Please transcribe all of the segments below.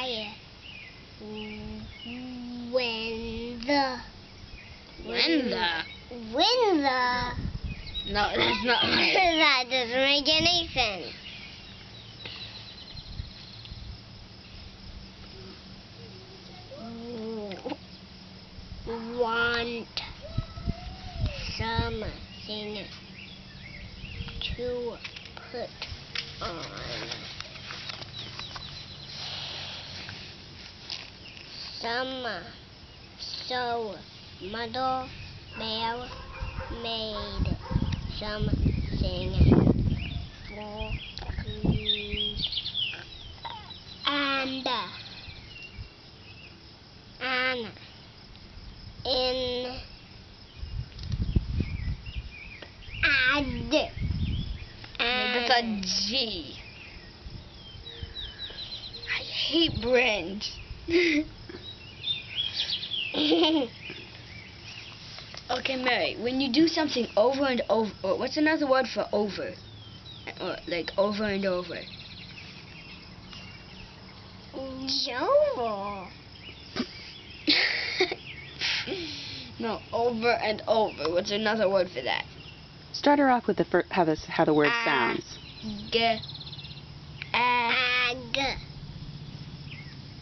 I when the No, that's not right. that doesn't make any sense. Want something to put on. So Mother Bear made something for Anna. That's a G. I hate brains. Okay, Mary, when you do something over and over, or what's another word for over? Or like over and over. Jumbo. No, over and over. What's another word for that? Start her off with how the word sounds. G. Ag.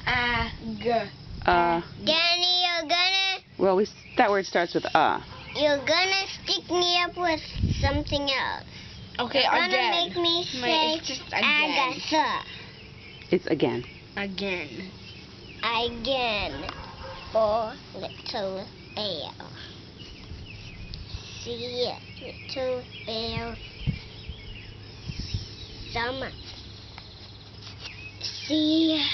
Ag. Danny, Well, that word starts with you're gonna stick me up with something else. Okay, You're again. gonna make me say It's just again. Agatha. It's again. Again. Again. For little bear. See little bear. See